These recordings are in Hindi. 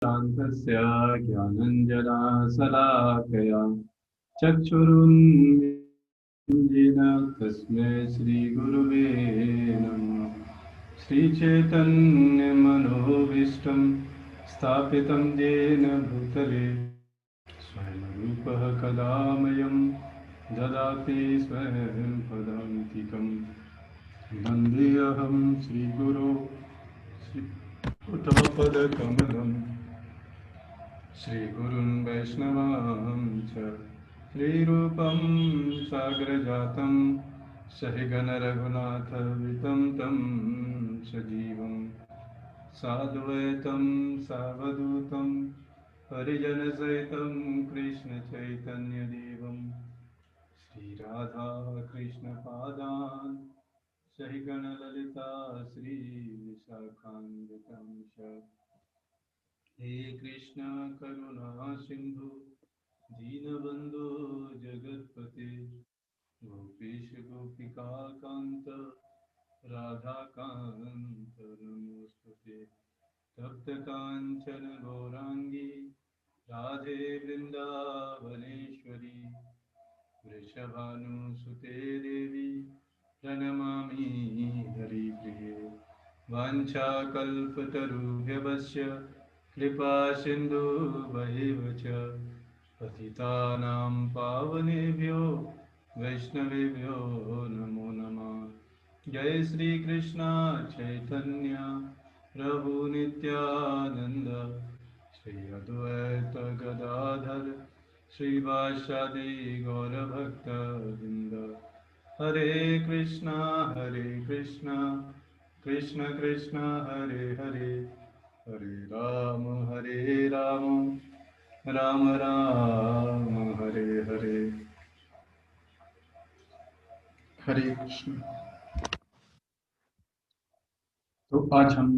शान्तस्य ज्ञानञ्जनशलाकया चक्षुरुन्मिलितं तस्मै श्रीगुरुवे नमः। श्रीचैतन्यमनोभीष्टं स्थापितं येन भूतले स्वयं रूपः कदा मह्यं ददाति स्वयं पदान्तिकं। वन्देऽहं श्रीगुरो श्रीयुतपदकमलं श्रीगुरुन् वैष्णवांश्च श्रीरूपं साग्रजातं सहिगणरघुनाथवितं तं सजीवं साद्वैतं सावधूतं परिजनसहितं कृष्णचैतन्यदेवं श्रीराधाकृष्णपादान् सहिगणललिता श्रीविशाखान्वितांश्च। हे कृष्ण करुणा सिंधु दीनबंधु जगत्पते गोपीश गोपिका कांत राधाकांत नमोस्तुते। तप्त कांचन गौरांगी राधे वृंदावनेश्वरी वृषभानुसुते देवी प्रणमामि हरिप्रिये। वाञ्छाकल्पतरुभ्यश्च कृपा सिन्धुभ्यैव च पतितानां पावनेभ्यो वैष्णवेभ्यो नमो नमः। जय श्री कृष्ण चैतन्य प्रभु नित्यानंद श्री अद्वैत गदाधर श्रीवासादि गौरभक्तवृंद। हरे कृष्णा कृष्ण कृष्ण हरे हरे, हरे राम राम राम हरे हरे। हरे कृष्ण। तो आज हम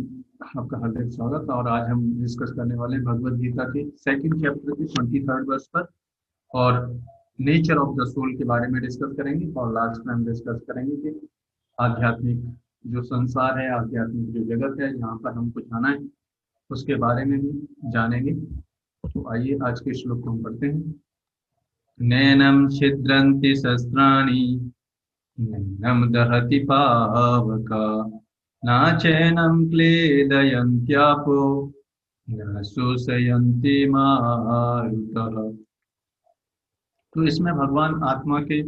आपका हार्दिक स्वागत। और आज हम डिस्कस करने वाले हैं भगवद गीता के सेकंड चैप्टर के 23rd वर्ष पर, और नेचर ऑफ द सोल के बारे में डिस्कस करेंगे। और लास्ट में हम डिस्कस करेंगे कि आध्यात्मिक जो संसार है, आध्यात्मिक जो जगत है, यहाँ पर हमको जाना है, उसके बारे में भी जानेंगे। तो आइए आज के श्लोक को हम पढ़ते हैं। नैनम छिद्रन्ति शस्त्राणि नैनम दहति पावका नाचैनं क्लेदयन्त्यापो न शोषयन्ति मारुतः। तो इसमें भगवान आत्मा के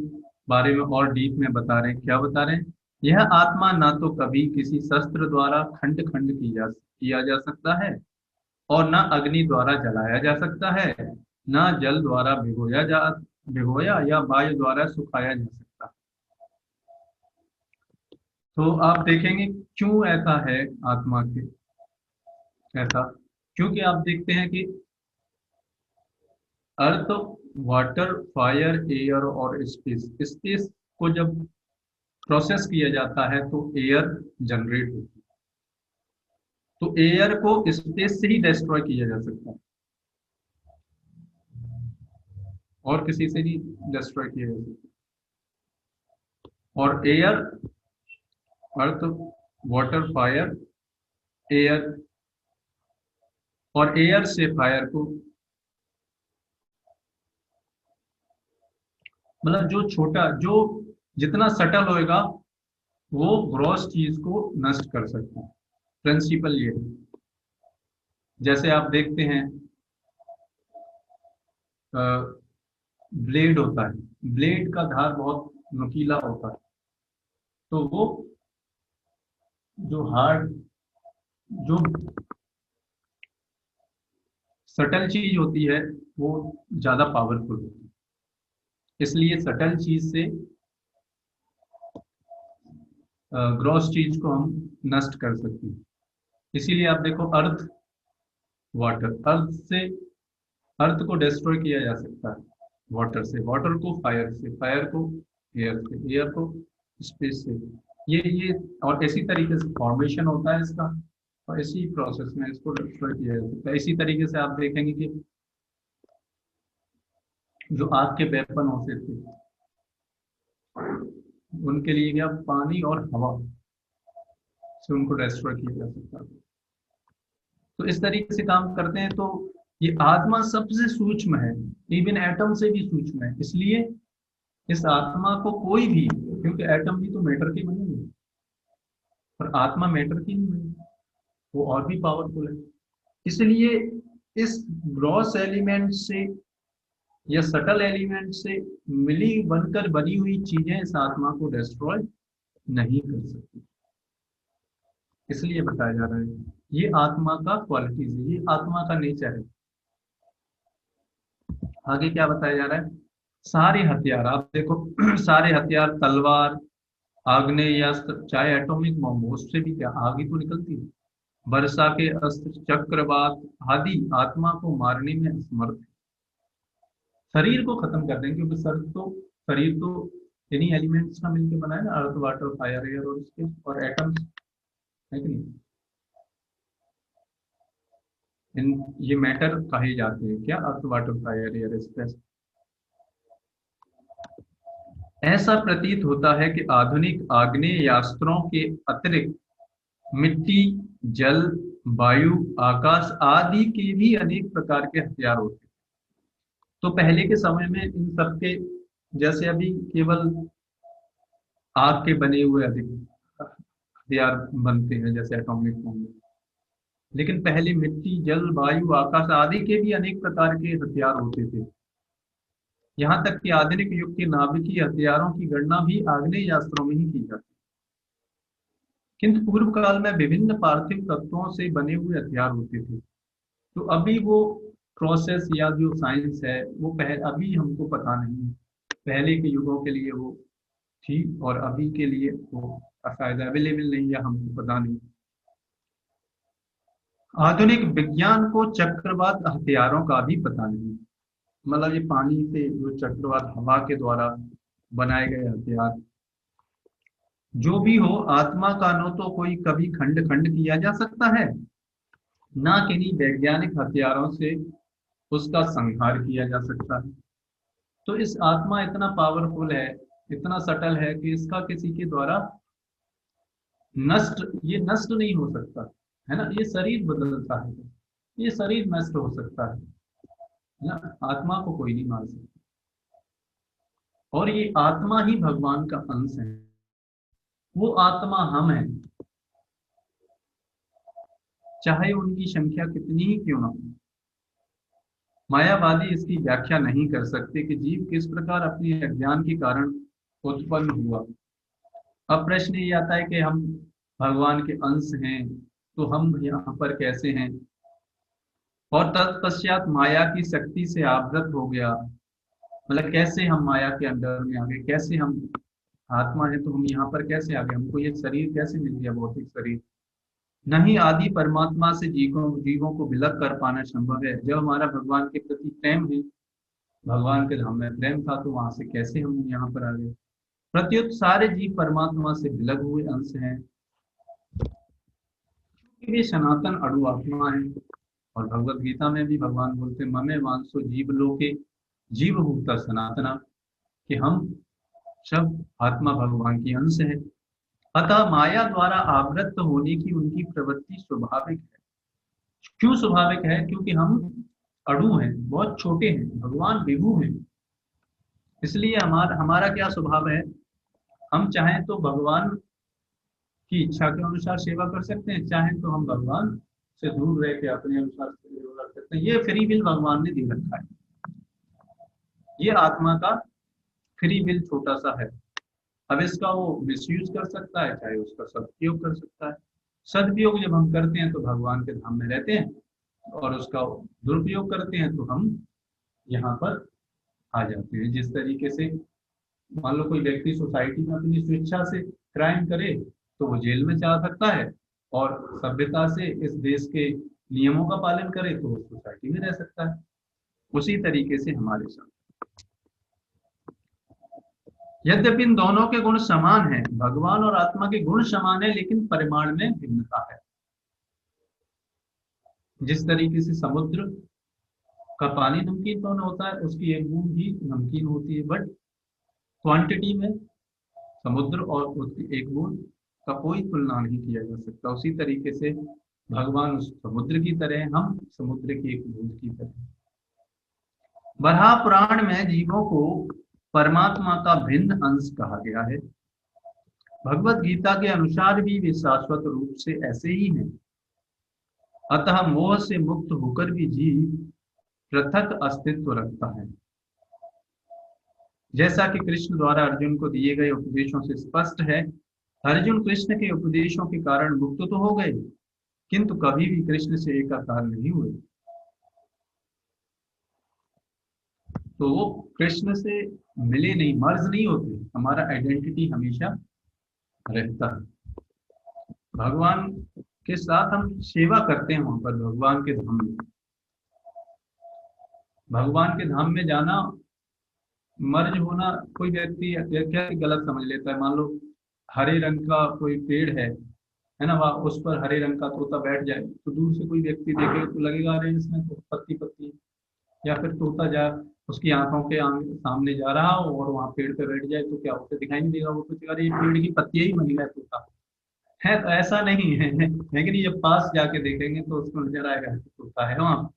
बारे में और डीप में बता रहे हैं। क्या बता रहे हैं? यह आत्मा ना तो कभी किसी शस्त्र द्वारा खंड खंड किया जा सकता है, और न अग्नि द्वारा जलाया जा सकता है, न जल द्वारा भिगोया या वायु द्वारा सुखाया जा सकता। तो आप देखेंगे क्यों ऐसा है आत्मा के ऐसा, क्योंकि आप देखते हैं कि अर्थ, वाटर, फायर, एयर और स्पेस, स्पेस को जब प्रोसेस किया जाता है तो एयर जनरेट होती है। तो एयर को स्पेस से ही डिस्ट्रॉय किया जा सकता है, और किसी से नहीं डिस्ट्रॉय किया जा सकता। और एयर, अर्थ, वाटर, फायर, एयर, और एयर से फायर को, मतलब जो छोटा, जो जितना सटल होएगा वो ग्रॉस चीज को नष्ट कर सकता है। प्रिंसिपल ये है। जैसे आप देखते हैं ब्लेड होता है, ब्लेड का धार बहुत नुकीला होता है, तो वो जो हार्ड, जो सटल चीज होती है वो ज्यादा पावरफुल होती है। इसलिए सटल चीज से ग्रॉस चीज को हम नष्ट कर सकते हैं। इसीलिए आप देखो अर्थ, वाटर, अर्थ को डिस्ट्रॉय किया जा सकता है वाटर से, वाटर को फायर से, फायर को एयर से, एयर को स्पेस से। ये और इसी तरीके से फॉर्मेशन होता है इसका, और इसी प्रोसेस में इसको डिस्ट्रॉय किया जा सकता है। इसी तरीके से आप देखेंगे कि जो आग के वेपन होते थे, उनके लिए क्या पानी और हवा से उनको डिस्ट्रॉय किया जा सकता है। तो इस तरीके से काम करते हैं। तो ये आत्मा सबसे सूक्ष्म है, इवन एटम से भी सूक्ष्म है। इसलिए इस आत्मा को कोई भी, क्योंकि एटम भी तो मैटर के बने हुए हैं, पर आत्मा मैटर की नहीं बनी, वो और भी पावरफुल है। इसलिए इस ग्रॉस एलिमेंट से या सटल एलिमेंट से मिली बनकर बनी हुई चीजें इस आत्मा को डिस्ट्रॉय नहीं कर सकती। इसलिए बताया जा रहा है ये आत्मा का क्वालिटीज है, ये आत्मा का नेचर है। आगे क्या बताया जा रहा है, सारे हथियार आप देखो सारे हथियार, तलवार, आग्नेयास्त्र, चाहे एटॉमिक बम हो, उससे भी क्या आग ही तो निकलती है। वर्षा के अस्त्र, चक्रवात आदि आत्मा को मारने में असमर्थ है। शरीर को खत्म कर देंगे, क्योंकि शरीर तो इन्हीं एलिमेंट्स का मिलकर बना है ना, अर्थ वाटर फायर एयर और स्पेस और एटम्स, है कि नहीं। इन ये मैटर कहे जाते हैं क्या, earth water fire air space. ऐसा प्रतीत होता है कि आधुनिक आग्नेयास्त्रों के अतिरिक्त मिट्टी, जल, वायु, आकाश आदि के भी अनेक प्रकार के हथियार होते हैं। तो पहले के समय में इन सबके, जैसे अभी केवल आग के बने हुए अधिक हथियार बनते हैं, जैसे एटॉमिक बम, लेकिन पहले मिट्टी, जल, वायु, आकाश आदि के भी अनेक प्रकार के हथियार होते थे। यहाँ तक कि आधुनिक युग के नाभिकीय हथियारों की गणना भी आग्नेयास्त्रों में ही की जाती है। किंतु पूर्व काल में विभिन्न पार्थिव तत्वों से बने हुए हथियार होते थे। तो अभी वो प्रोसेस या जो साइंस है वो अभी हमको पता नहीं है। पहले के युगों के लिए वो थी और अभी के लिए वो शायद अवेलेबल नहीं, या हमको पता नहीं। आधुनिक विज्ञान को चक्रवात हथियारों का भी पता नहीं। मतलब ये पानी से जो चक्रवात हवा के द्वारा बनाए गए हथियार, जो भी हो, आत्मा का न तो कोई कभी खंड खंड किया जा सकता है, ना किन्हीं वैज्ञानिक हथियारों से उसका संहार किया जा सकता है। तो इस आत्मा इतना पावरफुल है, इतना सटल है कि इसका किसी के द्वारा ये नष्ट नहीं हो सकता, है ना। ये शरीर बदलता है, ये शरीर नष्ट हो सकता है ना, आत्मा को कोई नहीं मार सकता। और ये आत्मा ही भगवान का अंश है, वो आत्मा हम है, चाहे उनकी संख्या कितनी ही क्यों ना हो। मायावादी इसकी व्याख्या नहीं कर सकते कि जीव किस प्रकार अपने अज्ञान के कारण उत्पन्न हुआ। अब प्रश्न ये आता है कि हम भगवान के अंश हैं, तो हम यहाँ पर कैसे हैं, और तत्पश्चात माया की शक्ति से आवृत हो गया। मतलब कैसे हम माया के अंडर में आ गए, कैसे हम आत्मा है तो हम यहाँ पर कैसे आ गए, हमको ये शरीर कैसे मिल गया, भौतिक शरीर। नहीं, आदि परमात्मा से जीवों जीवों को विलग कर पाना संभव है। जब हमारा भगवान के प्रति प्रेम है, भगवान के धाम में प्रेम था, तो वहां से कैसे हम यहाँ पर आ गए। प्रत्युत सारे जीव परमात्मा से विलग हुए अंश हैं, क्योंकि वे सनातन अणु आत्मा है। और भगवत गीता में भी भगवान बोलते ममे वांसो जीव लोके जीवभूता सनातना, कि हम सब आत्मा भगवान की अंश है। अतः माया द्वारा आवृत होने की उनकी प्रवृत्ति स्वाभाविक है। क्यों स्वाभाविक है, क्योंकि हम अणु हैं, बहुत छोटे हैं, भगवान विभु हैं। इसलिए हमारा हमारा क्या स्वभाव है, हम चाहें तो भगवान की इच्छा के अनुसार सेवा कर सकते हैं, चाहें तो हम भगवान से दूर रह के अपने अनुसार सेवा कर सकते हैं। ये फ्री विल भगवान ने दे रखा है, ये आत्मा का फ्री विल छोटा सा है। अब इसका वो मिसयूज कर सकता है, चाहे उसका सदुपयोग कर सकता है। सदुपयोग जब हम करते हैं तो भगवान के धाम में रहते हैं, और उसका दुरुपयोग करते हैं तो हम यहाँ पर आ जाते हैं। जिस तरीके से मान लो कोई व्यक्ति सोसाइटी में अपनी स्वेच्छा से क्राइम करे, तो वो जेल में जा सकता है, और सभ्यता से इस देश के नियमों का पालन करे तो वो सोसाइटी में रह सकता है। उसी तरीके से हमारे साथ, यद्यपि इन दोनों के गुण समान हैं, भगवान और आत्मा के गुण समान है, लेकिन परिमाण में भिन्नता है। जिस तरीके से समुद्र का पानी नमकीन कौन होता है, उसकी एक बूंद भी नमकीन होती है, बट क्वांटिटी में समुद्र और उसकी एक बूंद का कोई तुलना नहीं किया जा सकता। उसी तरीके से भगवान उस समुद्र की तरह, हम समुद्र की एक बूंद की तरह। वराह पुराण में जीवों को परमात्मा का भिन्न अंश कहा गया है। भगवत गीता के अनुसार भी वे शाश्वत रूप से ऐसे ही हैं। अतः मोह से मुक्त होकर भी जीव पृथक अस्तित्व रखता है। जैसा कि कृष्ण द्वारा अर्जुन को दिए गए उपदेशों से स्पष्ट है, अर्जुन कृष्ण के उपदेशों के कारण मुक्त तो हो गए, किंतु कभी भी कृष्ण से एकाकार नहीं हुए। तो वो कृष्ण से मिले नहीं, मर्ज नहीं होते, हमारा आइडेंटिटी हमेशा रहता है। भगवान के साथ हम सेवा करते हैं वहां पर, भगवान के धाम में। भगवान के धाम में जाना, मर्ज होना, कोई व्यक्ति क्या गलत समझ लेता है। मान लो हरे रंग का कोई पेड़ है ना, वहाँ उस पर हरे रंग का तोता बैठ जाए, तो दूर से कोई व्यक्ति देखे तो लगेगा अरे इसमें तो पत्ती पत्ती है। या फिर तोता जा उसकी आंखों के सामने जा रहा हो और वहाँ पेड़ पे बैठ जाए तो क्या उसे दिखाई नहीं देगा, वो सोचेगा अरे ये पेड़ की पत्तियां ही बन गया तोता है। तो ऐसा नहीं है, लेकिन जब पास जाके देखेंगे तो उसको नजर आएगा कि तोता है वहाँ।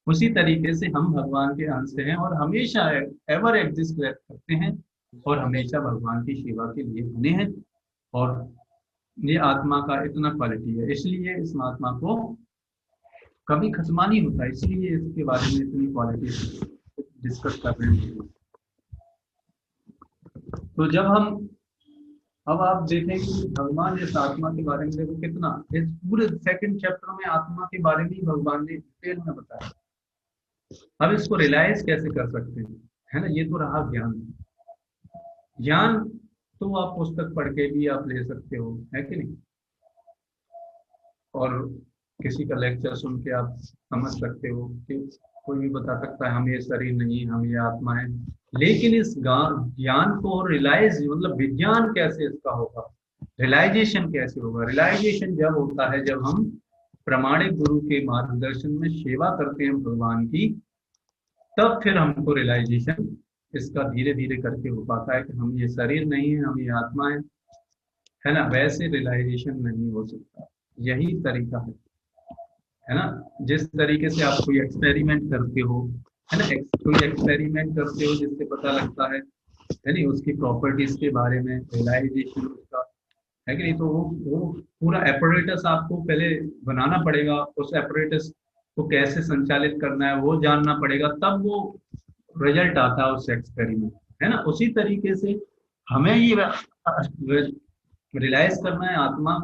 उसी तरीके से हम भगवान के अंश हैं और हमेशा एवर एग्जिस्ट करते हैं और हमेशा भगवान की सेवा के लिए बने हैं। और ये आत्मा का इतना क्वालिटी है, इसलिए इस आत्मा को कभी खत्मा नहीं होता, इसलिए इसके बारे में इतनी क्वालिटी डिस्कस कर रहे हैं। तो जब हम, अब आप देखेंगे कि भगवान इस आत्मा के बारे में देखो कितना, इस पूरे सेकंड चैप्टर में आत्मा के बारे में भगवान ने डिटेल में बताया। अब इसको रियलाइज कैसे कर सकते हैं, है ना, ये तो रहा ज्ञान। ज्ञान तो आप पुस्तक पढ़ के भी आप ले सकते हो, है कि नहीं, और किसी का लेक्चर सुन के आप समझ सकते हो कि कोई भी बता सकता है हम ये शरीर नहीं, हम ये आत्मा है। लेकिन इस ज्ञान को रियलाइज, मतलब विज्ञान कैसे इसका होगा, रियलाइजेशन कैसे होगा। रियलाइजेशन जब होता है जब हम प्रामाणिक गुरु के मार्गदर्शन में सेवा करते हैं भगवान की, तब फिर हमको रियलाइजेशन इसका धीरे धीरे करके हो पाता है कि हम ये शरीर नहीं है, हम ये आत्मा है ना। वैसे रियलाइजेशन नहीं हो सकता, यही तरीका है ना। जिस तरीके से आप कोई एक्सपेरिमेंट करते हो, है ना, कोई एक्सपेरिमेंट करते हो जिससे पता लगता है नहीं, उसकी प्रॉपर्टीज के बारे में रियलाइजेशन उसका, है कि नहीं। तो वो पूरा एपरेटस आपको पहले बनाना पड़ेगा, उस एपरेटस को कैसे संचालित करना है वो जानना पड़ेगा, तब वो रिजल्ट आता है उस एक्सपेरिमेंट, है ना। उसी तरीके से हमें ये रियलाइज करना है आत्मा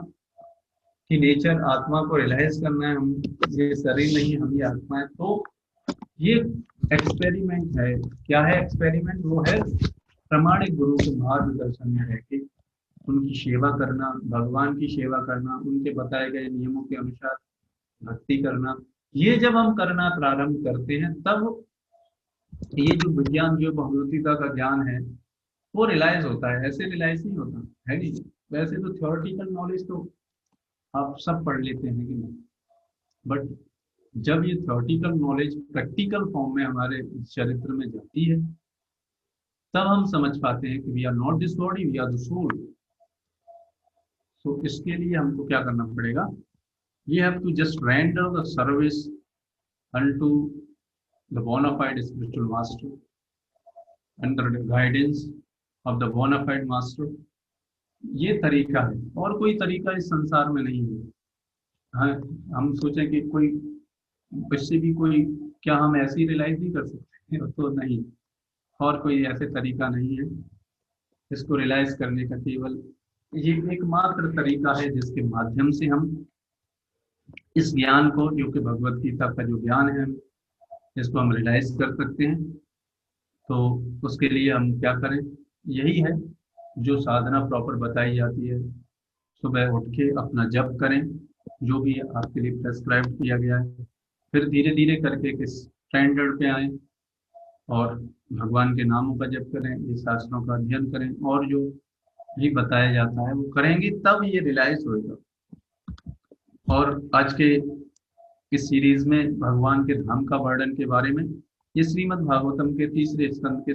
की नेचर, आत्मा को रियलाइज करना है हम ये शरीर नहीं, हम ये आत्मा है। तो ये एक्सपेरिमेंट है। क्या है एक्सपेरिमेंट? वो है प्रामाणिक गुरु के मार्गदर्शन में रह के उनकी सेवा करना, भगवान की सेवा करना, उनके बताए गए नियमों के अनुसार भक्ति करना। ये जब हम करना प्रारंभ करते हैं तब ये जो विज्ञान, जो भगवतीता का ज्ञान है वो रियलाइज होता है। ऐसे रियलाइज नहीं होता है नहीं। वैसे तो थ्योरेटिकल नॉलेज तो आप सब पढ़ लेते हैं कि नहीं, बट जब ये थ्योरेटिकल नॉलेज प्रैक्टिकल फॉर्म में हमारे चरित्र में जाती है तब हम समझ पाते हैं कि we are not this body, we are the soul. तो इसके लिए हमको क्या करना पड़ेगा? We have to just render the service unto the bona fide spiritual master, under the guidance of the bona fide master। ये तरीका है, और कोई तरीका इस संसार में नहीं है। हाँ, हम सोचें कि कोई इससे भी कोई, क्या हम ऐसे ही रियलाइज नहीं कर सकते? तो नहीं, और कोई ऐसे तरीका नहीं है इसको रियलाइज करने का। केवल ये एकमात्र तरीका है जिसके माध्यम से हम इस ज्ञान को, जो कि भगवत गीता का जो ज्ञान है, इसको हम रियलाइज कर सकते हैं। तो उसके लिए हम क्या करें? यही है जो साधना प्रॉपर बताई जाती है। सुबह उठ के अपना जप करें, जो भी आपके लिए प्रेस्क्राइब किया गया है। फिर धीरे धीरे करके एक स्टैंडर्ड पे आए और भगवान के नामों का जप करें, ये शास्त्रों का अध्ययन करें, और जो भी बताया जाता है वो करेंगे, तब ये रियलाइज होगा। और आज के इस सीरीज में भगवान के धाम का वर्णन के बारे में, ये श्रीमद् भागवतम के तीसरे स्कंद के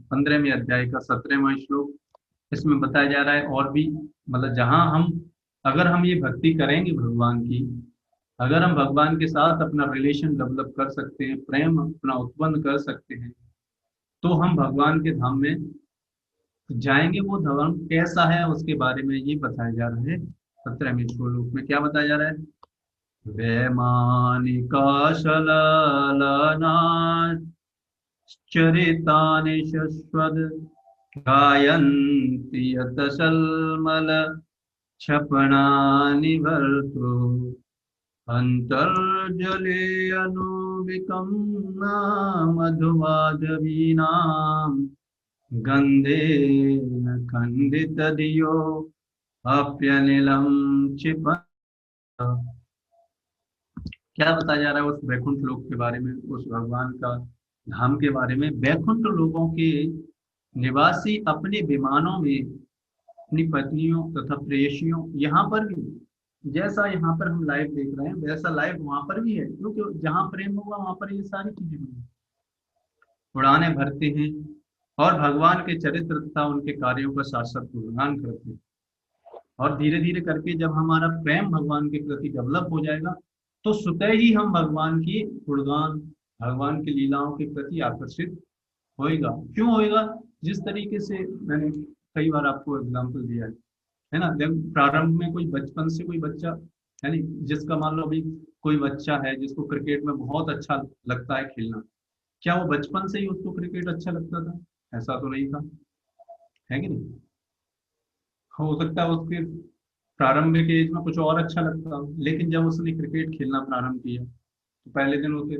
15वें अध्याय का 17वां श्लोक इसमें बताया जा रहा है। और भी मतलब जहां हम अगर हम ये भक्ति करेंगे भगवान की, अगर हम भगवान के साथ अपना रिलेशन डेवलप कर सकते हैं, प्रेम अपना उत्पन्न कर सकते हैं, तो हम भगवान के धाम में जाएंगे। वो धाम कैसा है उसके बारे में ये बताया जा रहा है 17वें श्लोक में। क्या बताया जा रहा है? वैमानिका चरितानि शश्वद गायन्ति यत सल्मल क्षपणानि भर्तृ अन्तर्जले अनुविकं मधुवाजवीनां गन्धेन खण्डितधियो अप्यनिलं क्षिपन्। क्या बताया जा रहा है उस वैकुंठ लोक के बारे में, उस भगवान का धाम के बारे में? वैकुंठ लोगों के निवासी अपने विमानों में अपनी पत्नियों तथा प्रेयसियों, यहाँ पर भी जैसा यहाँ पर हम लाइव देख रहे हैं वैसा लाइव वहां पर भी है, क्योंकि जहाँ प्रेम होगा वहां पर ये सारी चीजें होंगी। उड़ाने भरते हैं और भगवान के चरित्र तथा उनके कार्यों का शाश्वत गुणगान करते हैं। और धीरे धीरे करके जब हमारा प्रेम भगवान के प्रति डेवलप हो जाएगा तो स्वतः ही हम भगवान की गुणगान, भगवान की लीलाओं के प्रति आकर्षित होएगा। क्यों होएगा? जिस तरीके से मैंने कई बार आपको एग्जांपल दिया है ना, जब प्रारंभ में कोई बचपन से कोई बच्चा, यानी जिसका मान लो अभी कोई बच्चा है जिसको क्रिकेट में बहुत अच्छा लगता है खेलना, क्या वो बचपन से ही उसको क्रिकेट अच्छा लगता था? ऐसा तो नहीं था, है कि नहीं? हो सकता है उसके प्रारंभिक एज में कुछ और अच्छा लगता हो, लेकिन जब उसने क्रिकेट खेलना प्रारंभ किया तो पहले दिन उसे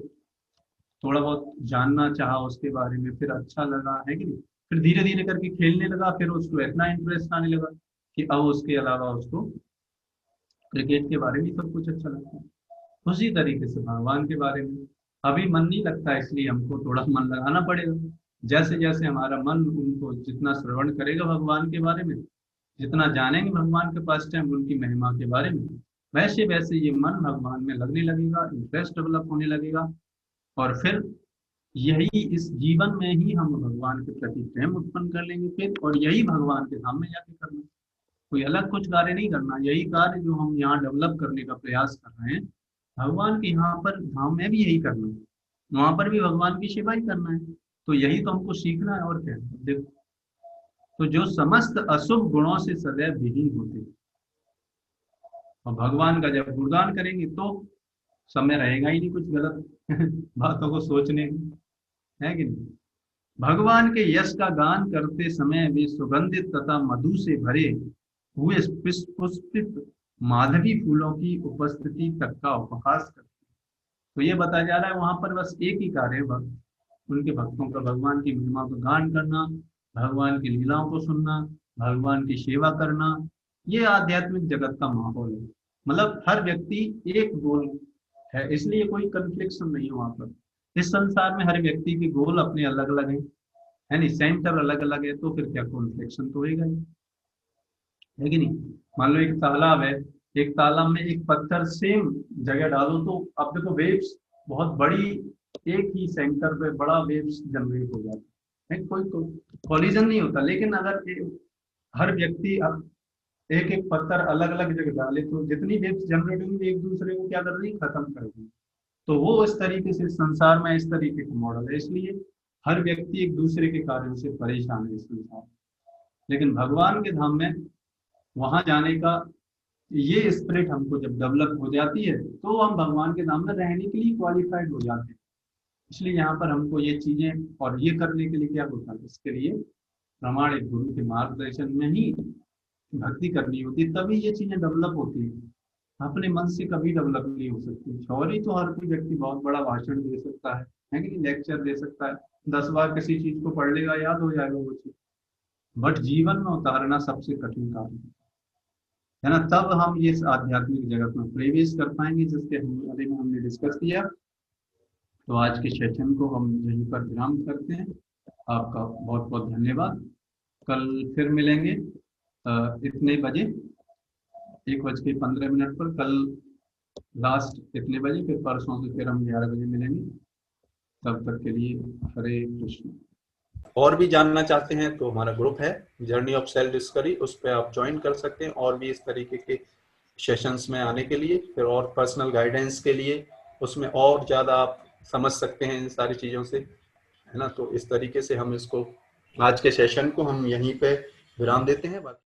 थोड़ा बहुत जानना चाहा उसके बारे में, फिर अच्छा लगा, है कि नहीं? फिर धीरे धीरे करके खेलने लगा, फिर उसको इतना इंटरेस्ट आने लगा कि अब उसके अलावा उसको क्रिकेट के बारे में सब कुछ अच्छा लगता है। उसी तरीके से भगवान के बारे में अभी मन नहीं लगता, इसलिए हमको थोड़ा मन लगाना पड़ेगा। जैसे जैसे हमारा मन उनको जितना श्रवण करेगा भगवान के बारे में, जितना जानेंगे भगवान के पास टाइम उनकी महिमा के बारे में, वैसे वैसे ये मन भगवान में लगने लगेगा, इंटरेस्ट डेवलप होने लगेगा। और फिर यही इस जीवन में ही हम भगवान के प्रति प्रेम उत्पन्न कर लेंगे फिर, और यही भगवान के धाम में जाके करना। कोई अलग कुछ कार्य नहीं करना, यही कार्य जो हम यहाँ डेवलप करने का प्रयास कर रहे हैं भगवान के यहाँ पर धाम में भी यही करना है, वहां पर भी भगवान की सेवा ही करना है। तो यही तो हमको सीखना है, और क्या है? देखो, तो जो समस्त अशुभ गुणों से सदैव विहीन होते हैं और भगवान का जब गुणगान करेंगे तो समय रहेगा ही नहीं कुछ गलत बातों को सोचने का, है कि नहीं? भगवान के यश का गान करते समय वे सुगंधित तथा मधु से भरे हुए पुष्पित माधवी फूलों की उपस्थिति तक का उपहास करते। तो ये बताया जा रहा है वहां पर बस एक ही कार्य है, उनके भक्तों का भगवान की महिमा का गान करना, भगवान की लीलाओं को सुनना, भगवान की सेवा करना। ये आध्यात्मिक जगत का माहौल है। मतलब हर व्यक्ति एक गोल है, इसलिए कोई कन्फ्लिक्शन नहीं है वहां पर। इस संसार में हर व्यक्ति के गोल अपने अलग अलग हैं, है नहीं? सेंटर अलग अलग है, तो फिर क्या कॉन्फ्लिक्शन तो होगा ही, है कि नहीं? मान लो एक तालाब है, एक तालाब में एक पत्थर सेम जगह डालो तो अब देखो वेव्स बहुत बड़ी, एक ही सेंटर पे बड़ा वेव्स जनरेट हो जाता है, कोई कॉलिजन नहीं होता। लेकिन अगर हर व्यक्ति अब एक एक पत्थर अलग अलग जगह डाले तो जितनी वेव्स जनरेट होंगी एक दूसरे को क्या कर रही है, खत्म कर देगी। तो वो इस तरीके से संसार में इस तरीके का मॉडल है, इसलिए हर व्यक्ति एक दूसरे के कार्यों से परेशान है इस संसार में। लेकिन भगवान के धाम में वहां जाने का ये स्पिरिट हमको जब डेवलप हो जाती है तो हम भगवान के धाम में रहने के लिए क्वालिफाइड हो जाते हैं। इसलिए यहाँ पर हमको ये चीजें और ये करने के लिए क्या होता है, इसके लिए प्रामाणिक गुरु के मार्गदर्शन में ही भक्ति करनी होती है, तभी ये चीजें डेवलप होती है। अपने मन से कभी डेवलप नहीं हो सकती। थ्योरी तो हर कोई व्यक्ति बहुत बड़ा भाषण दे सकता है कि नहीं? लेक्चर दे सकता है, 10 बार किसी चीज को पढ़ लेगा, याद हो जाएगा वो चीज। बट जीवन में उतारना सबसे कठिन कार्य है ना, तब हम ये आध्यात्मिक जगत में प्रवेश कर पाएंगे, जिसके बारे में हमने डिस्कस किया। तो आज के सेशन को हम यहीं पर विराम करते हैं। आपका बहुत बहुत धन्यवाद। कल फिर मिलेंगे इतने बजे, 1:15 पर। कल लास्ट इतने बजे, फिर परसों से फिर हम 11 बजे मिलेंगे। तब तक के लिए हरे कृष्ण। और भी जानना चाहते हैं तो हमारा ग्रुप है जर्नी ऑफ सेल्फ डिस्कवरी, उस पर आप ज्वाइन कर सकते हैं और भी इस तरीके के सेशंस में आने के लिए, फिर और पर्सनल गाइडेंस के लिए, उसमें और ज़्यादा आप समझ सकते हैं इन सारी चीज़ों से, है ना। तो इस तरीके से हम इसको, आज के सेशन को हम यहीं पे विराम देते हैं।